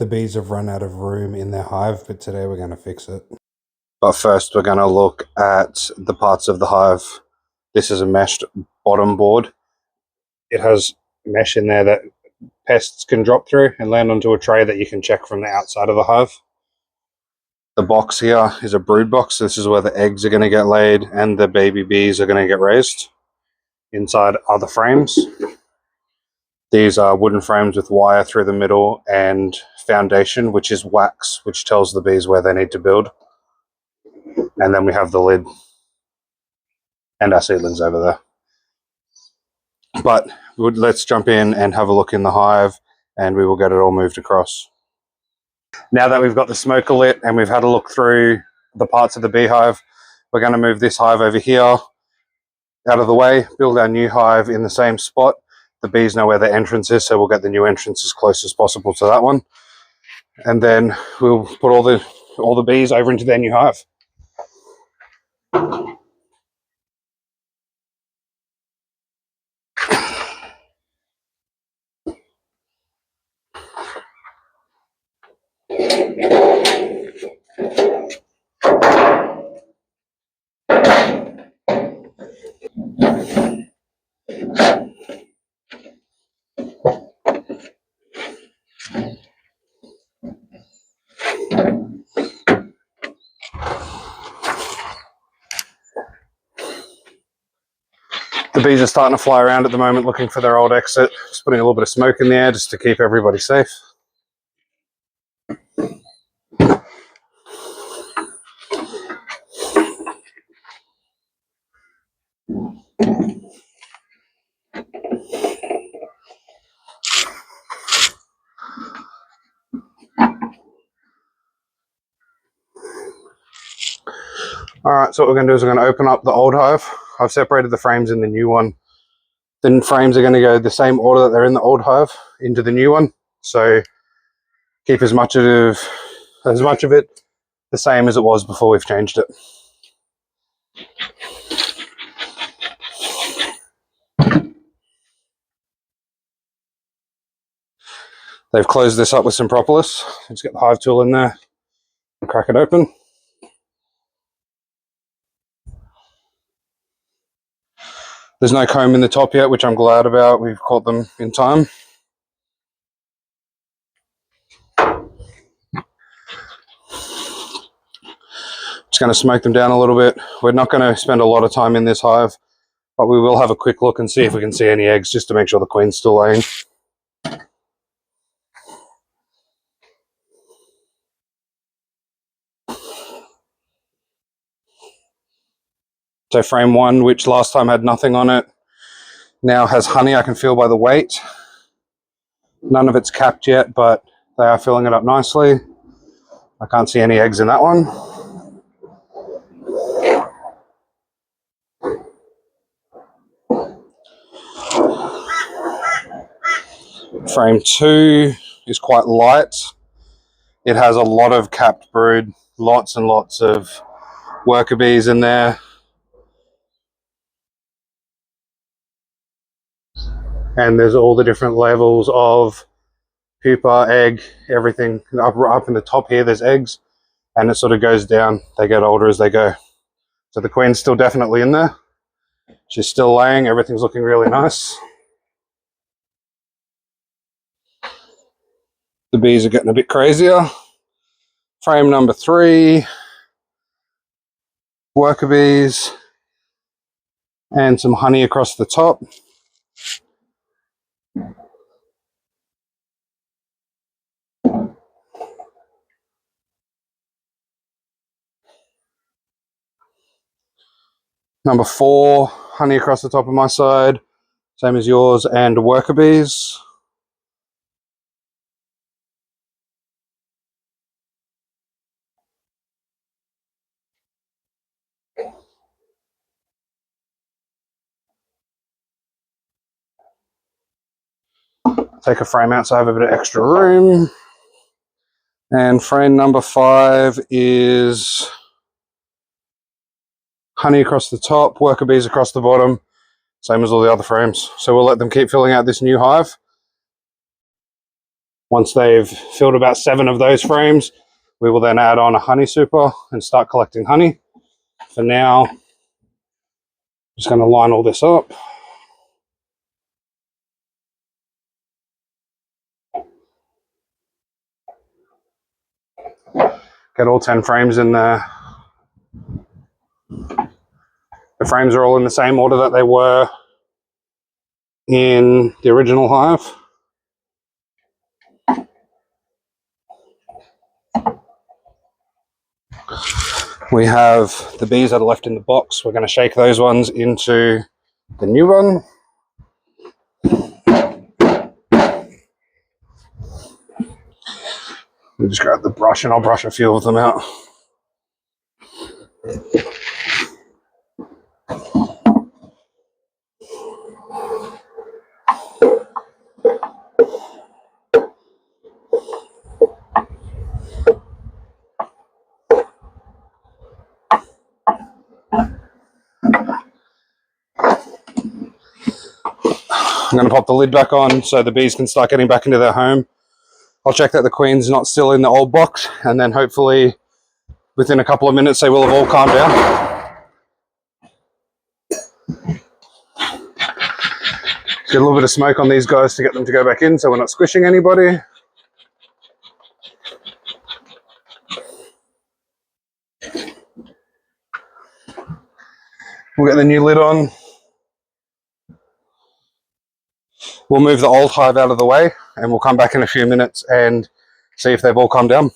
The bees have run out of room in their hive, but today we're going to fix it. But first we're going to look at the parts of the hive. This is a meshed bottom board. It has mesh in there that pests can drop through and land onto a tray that you can check from the outside of the hive. The box here is a brood box. This is where the eggs are going to get laid and the baby bees are going to get raised. Inside are the frames. These are wooden frames with wire through the middle and foundation, which is wax, which tells the bees where they need to build. And then we have the lid and our seedlings over there. But let's jump in and have a look in the hive and we will get it all moved across. Now that we've got the smoker lit and we've had a look through the parts of the beehive, we're going to move this hive over here out of the way, build our new hive in the same spot. The bees know where the entrance is, so we'll get the new entrance as close as possible to that one. And then we'll put all the bees over into their new hive. The bees are starting to fly around at the moment looking for their old exit. Just putting a little bit of smoke in the air just to keep everybody safe. Alright, so what we're going to do is we're going to open up the old hive. I've separated the frames in the new one. The frames are going to go the same order that they're in the old hive into the new one. So keep as much of it the same as it was before we've changed it. They've closed this up with some propolis. Just get the hive tool in there and crack it open. There's no comb in the top yet, which I'm glad about. We've caught them in time. Just going to smoke them down a little bit. We're not going to spend a lot of time in this hive, but we will have a quick look and see if we can see any eggs, just to make sure the queen's still laying. So frame one, which last time had nothing on it, now has honey. I can feel by the weight. None of it's capped yet, but they are filling it up nicely. I can't see any eggs in that one. Frame two is quite light. It has a lot of capped brood, lots and lots of worker bees in there. And there's all the different levels of pupa, egg, everything. Up in the top here, there's eggs, and it sort of goes down. They get older as they go. So the queen's still definitely in there. She's still laying. Everything's looking really nice. The bees are getting a bit crazier. Frame number three, worker bees, and some honey across the top. Number four, honey across the top of my side, same as yours, and worker bees. Take a frame out so I have a bit of extra room. And frame number five is honey across the top, worker bees across the bottom, same as all the other frames. So we'll let them keep filling out this new hive. Once they've filled about 7 of those frames, we will then add on a honey super and start collecting honey. For now, I'm just going to line all this up. Get all 10 frames in there. The frames are all in the same order that they were in the original hive. We have the bees that are left in the box. We're going to shake those ones into the new one. We'll just grab the brush and I'll brush a few of them out. I'm going to pop the lid back on so the bees can start getting back into their home. I'll check that the queen's not still in the old box, and then hopefully within a couple of minutes they will have all calmed down. Get a little bit of smoke on these guys to get them to go back in so we're not squishing anybody. We'll get the new lid on. We'll move the old hive out of the way and we'll come back in a few minutes and see if they've all calmed down.